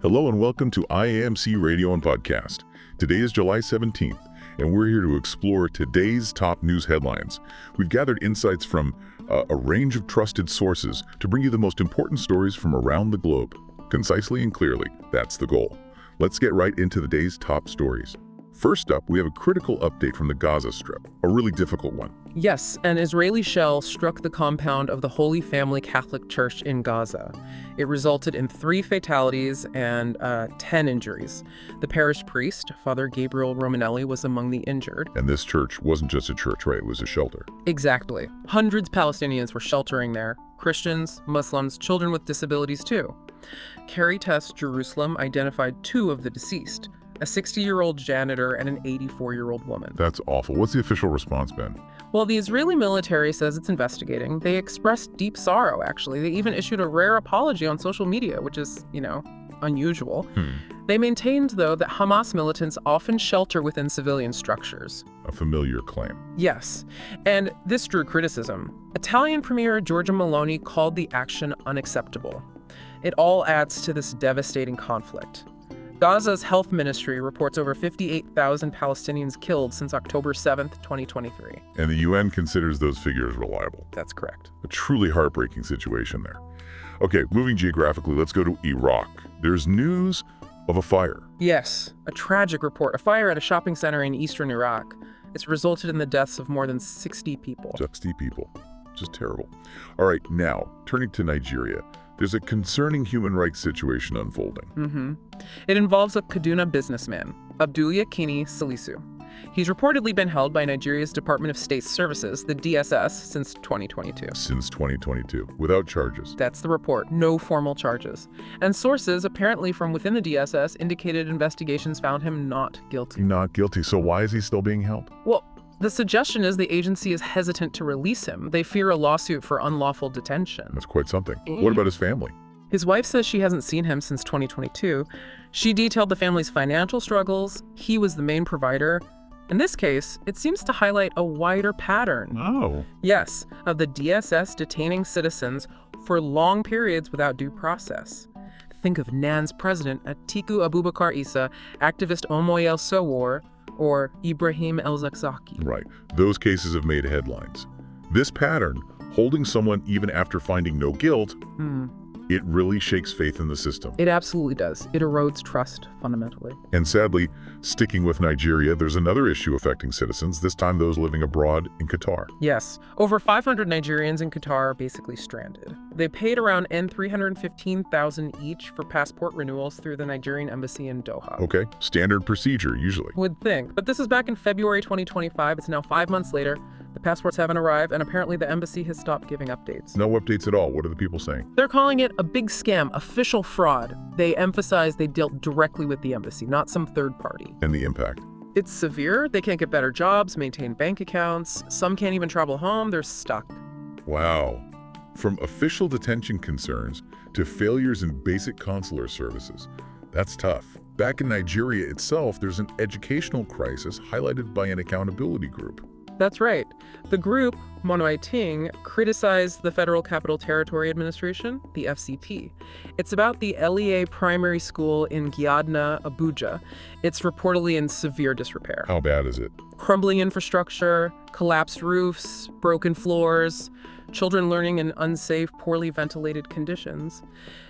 Hello and welcome to IAMC Radio and Podcast. Today is July 17th, and we're here to explore today's top news headlines. We've gathered insights from a range of trusted sources to bring you the most important stories from around the globe. Concisely and clearly, that's the goal. Let's get right into the day's top stories. First up, we have a critical update from the Gaza Strip, a really difficult one. Yes, an Israeli shell struck the compound of the Holy Family Catholic Church in Gaza. It resulted in 3 fatalities and 10 injuries. The parish priest, Father Gabriel Romanelli, was among the injured. And this church wasn't just a church, right? It was a shelter. Exactly. Hundreds of Palestinians were sheltering there. Christians, Muslims, children with disabilities too. Caritas Jerusalem identified 2 of the deceased, a 60-year-old janitor and an 84-year-old woman. That's awful. What's the official response been? Well, the Israeli military says it's investigating. They expressed deep sorrow, actually. They even issued a rare apology on social media, which is, unusual. They maintained, though, that Hamas militants often shelter within civilian structures. A familiar claim. Yes, and this drew criticism. Italian Premier Giorgia Meloni called the action unacceptable. It all adds to this devastating conflict. Gaza's health ministry reports over 58,000 Palestinians killed since October 7th, 2023. And the UN considers those figures reliable. That's correct. A truly heartbreaking situation there. Okay, moving geographically, let's go to Iraq. There's news of a fire. Yes, a tragic report. A fire at a shopping center in eastern Iraq. It's resulted in the deaths of more than 60 people. 60 people. Just terrible. All right, now, turning to Nigeria. There's a concerning human rights situation unfolding. It involves a Kaduna businessman, Abdul-Yakini Salisu. He's reportedly been held by Nigeria's Department of State Services, the DSS, since 2022. Since 2022, without charges. That's the report. No formal charges. And sources, apparently from within the DSS, indicated investigations found him not guilty. Not guilty. So why is he still being held? Well, the suggestion is the agency is hesitant to release him. They fear a lawsuit for unlawful detention. That's quite something. What about his family? His wife says she hasn't seen him since 2022. She detailed the family's financial struggles. He was the main provider. In this case, it seems to highlight a wider pattern. Oh. Yes, of the DSS detaining citizens for long periods without due process. Think of NAN's president, Atiku Abubakar Issa, activist Omoyele Sowore, or Ibrahim El-Zakzaki. Right. Those cases have made headlines. This pattern, holding someone even after finding no guilt, it really shakes faith in the system. It absolutely does. It erodes trust, fundamentally. And sadly, sticking with Nigeria, there's another issue affecting citizens, this time those living abroad in Qatar. Yes. Over 500 Nigerians in Qatar are basically stranded. They paid around $315,000 each for passport renewals through the Nigerian embassy in Doha. Okay. Standard procedure, usually. Would think. But this is back in February 2025. It's now 5 months later. The passports haven't arrived, and apparently the embassy has stopped giving updates. No updates at all. What are the people saying? They're calling it a big scam, official fraud. They emphasize they dealt directly with the embassy, not some third party. And the impact? It's severe. They can't get better jobs, maintain bank accounts. Some can't even travel home. They're stuck. Wow. From official detention concerns to failures in basic consular services. That's tough. Back in Nigeria itself, there's an educational crisis highlighted by an accountability group. That's right. The group, Mono-Ting, criticized the Federal Capital Territory Administration, the FCT. It's about the LEA primary school in Giadna, Abuja. It's reportedly in severe disrepair. How bad is it? Crumbling infrastructure, collapsed roofs, broken floors, children learning in unsafe, poorly ventilated conditions.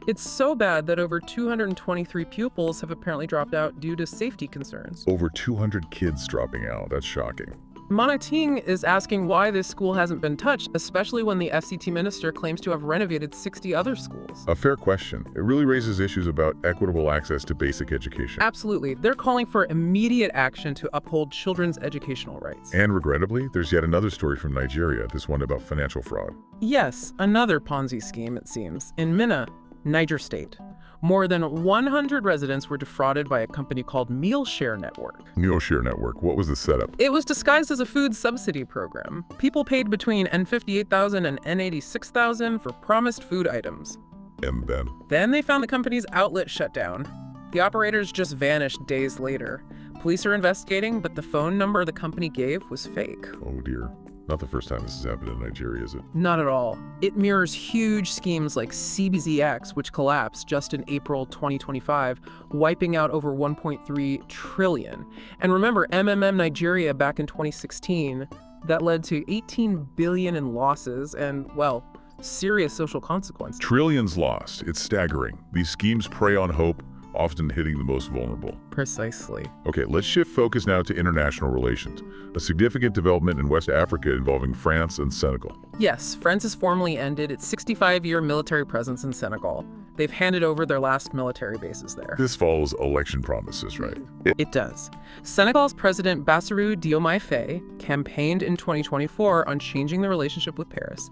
It's so bad that over 223 pupils have apparently dropped out due to safety concerns. Over 200 kids dropping out. That's shocking. Mono-Ting is asking why this school hasn't been touched, especially when the FCT minister claims to have renovated 60 other schools. A fair question. It really raises issues about equitable access to basic education. Absolutely. They're calling for immediate action to uphold children's educational rights. And regrettably, there's yet another story from Nigeria, this one about financial fraud. Yes, another Ponzi scheme, it seems, in Minna, Niger State. More than 100 residents were defrauded by a company called Mealshare Network. Mealshare Network, what was the setup? It was disguised as a food subsidy program. People paid between N58,000 and N86,000 for promised food items. And then? Then they found the company's outlet shut down. The operators just vanished days later. Police are investigating, but the phone number the company gave was fake. Oh dear. Not the first time this has happened in Nigeria, is it? Not at all. It mirrors huge schemes like CBZX, which collapsed just in April 2025, wiping out over 1.3 trillion. And remember, Nigeria back in 2016, that led to 18 billion in losses and, well, serious social consequences. Trillions lost. It's staggering. These schemes prey on hope, often hitting the most vulnerable. Precisely. Okay, let's shift focus now to international relations. A significant development in West Africa involving France and Senegal. Yes, France has formally ended its 65-year military presence in Senegal. They've handed over their last military bases there. This follows election promises, right? It does. Senegal's President Bassirou Diomaye Faye campaigned in 2024 on changing the relationship with Paris.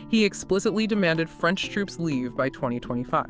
He explicitly demanded French troops leave by 2025.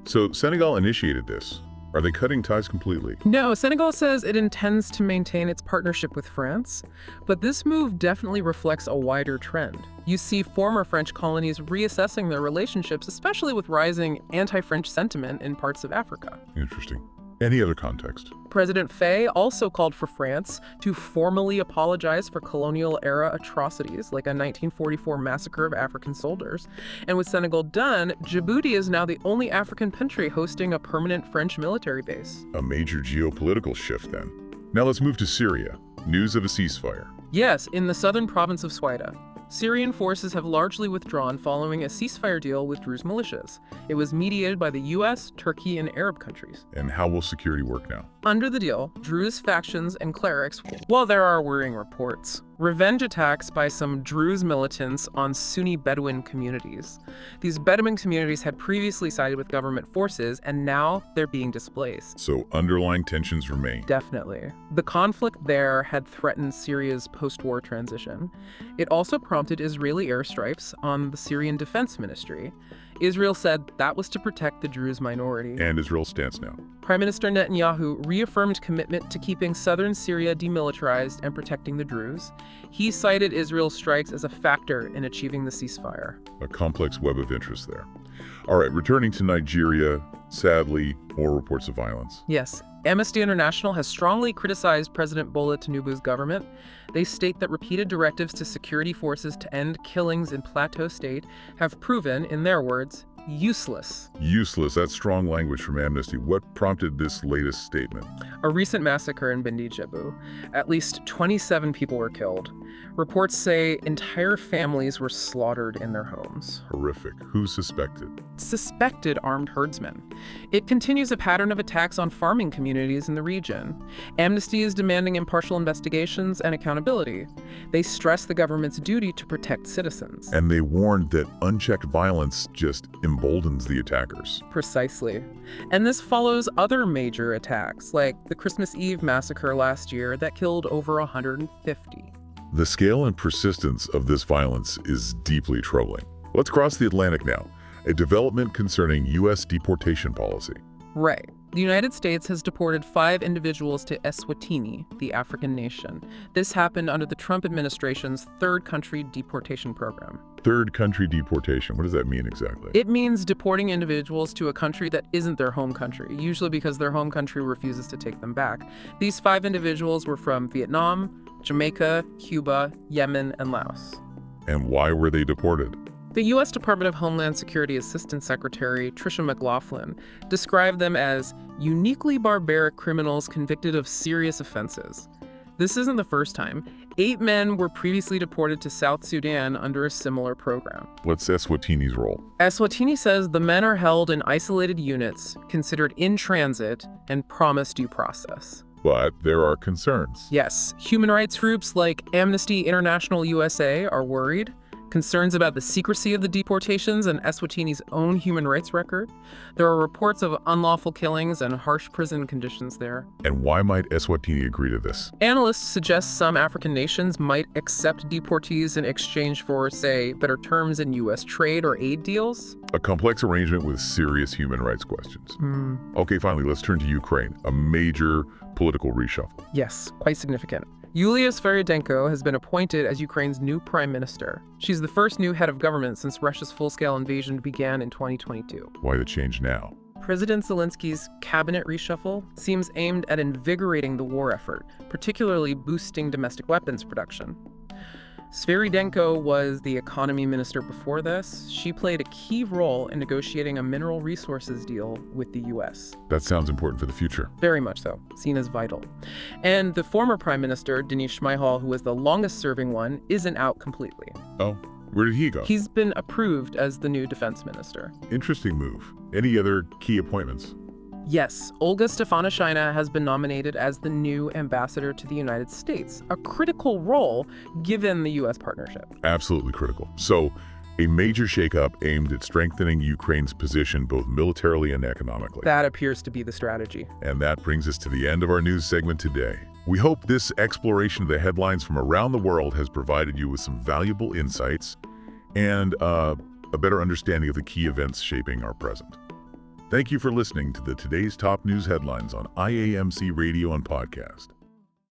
So Senegal initiated this. Are they cutting ties completely? No, Senegal says it intends to maintain its partnership with France, but this move definitely reflects a wider trend. You see former French colonies reassessing their relationships, especially with rising anti-French sentiment in parts of Africa. Interesting. Any other context? President Faye also called for France to formally apologize for colonial-era atrocities, like a 1944 massacre of African soldiers. And with Senegal done, Djibouti is now the only African country hosting a permanent French military base. A major geopolitical shift, then. Now let's move to Syria. News of a ceasefire. Yes, in the southern province of Swaida. Syrian forces have largely withdrawn following a ceasefire deal with Druze militias. It was mediated by the U.S., Turkey, and Arab countries. And how will security work now? Under the deal, Druze factions and clerics, while there are worrying reports, revenge attacks by some Druze militants on Sunni Bedouin communities. These Bedouin communities had previously sided with government forces, and now they're being displaced. So underlying tensions remain. Definitely. The conflict there had threatened Syria's post-war transition. It also prompted Israeli airstrikes on the Syrian Defense Ministry. Israel said that was to protect the Druze minority. And Israel's stance now? Prime Minister Netanyahu reaffirmed commitment to keeping southern Syria demilitarized and protecting the Druze. He cited Israel's strikes as a factor in achieving the ceasefire. A complex web of interest there. All right, returning to Nigeria, sadly, more reports of violence. Yes. Amnesty International has strongly criticized President Bola Tinubu's government. They state that repeated directives to security forces to end killings in Plateau State have proven, in their words, useless. Useless. That's strong language from Amnesty. What prompted this latest statement? A recent massacre in Bindi Jebu. At least 27 people were killed. Reports say entire families were slaughtered in their homes. Horrific. Who's suspected? Suspected armed herdsmen. It continues a pattern of attacks on farming communities in the region. Amnesty is demanding impartial investigations and accountability. They stress the government's duty to protect citizens. And they warned that unchecked violence just emboldens the attackers. Precisely. And this follows other major attacks, like the Christmas Eve massacre last year that killed over 150. The scale and persistence of this violence is deeply troubling. Let's cross the Atlantic now. A development concerning U.S. deportation policy. Right. The United States has deported 5 individuals to Eswatini, the African nation. This happened under the Trump administration's third country deportation program. Third country deportation. What does that mean exactly? It means deporting individuals to a country that isn't their home country, usually because their home country refuses to take them back. These 5 individuals were from Vietnam, Jamaica, Cuba, Yemen, and Laos. And why were they deported? The U.S. Department of Homeland Security Assistant Secretary Tricia McLaughlin described them as uniquely barbaric criminals convicted of serious offenses. This isn't the first time. 8 men were previously deported to South Sudan under a similar program. What's Eswatini's role? Eswatini says the men are held in isolated units, considered in transit, and promised due process. But there are concerns. Yes, human rights groups like Amnesty International USA are worried. Concerns about the secrecy of the deportations and Eswatini's own human rights record. There are reports of unlawful killings and harsh prison conditions there. And why might Eswatini agree to this? Analysts suggest some African nations might accept deportees in exchange for, say, better terms in U.S. trade or aid deals. A complex arrangement with serious human rights questions. Okay, finally, let's turn to Ukraine, a major political reshuffle. Yes, quite significant. Yulia Sviridenko has been appointed as Ukraine's new prime minister. She's the first new head of government since Russia's full-scale invasion began in 2022. Why the change now? President Zelensky's cabinet reshuffle seems aimed at invigorating the war effort, particularly boosting domestic weapons production. Sviridenko was the economy minister before this. She played a key role in negotiating a mineral resources deal with the U.S. That sounds important for the future. Very much so, seen as vital. And the former prime minister, Denis Shmyhal, who was the longest-serving one, isn't out completely. Oh, where did he go? He's been approved as the new defense minister. Interesting move. Any other key appointments? Yes, Olga Stefanishina has been nominated as the new ambassador to the United States, a critical role given the U.S. partnership. Absolutely critical. So, a major shakeup aimed at strengthening Ukraine's position both militarily and economically. That appears to be the strategy. And that brings us to the end of our news segment today. We hope this exploration of the headlines from around the world has provided you with some valuable insights and a better understanding of the key events shaping our present. Thank you for listening to the Today's Top News Headlines on IAMC Radio and Podcast.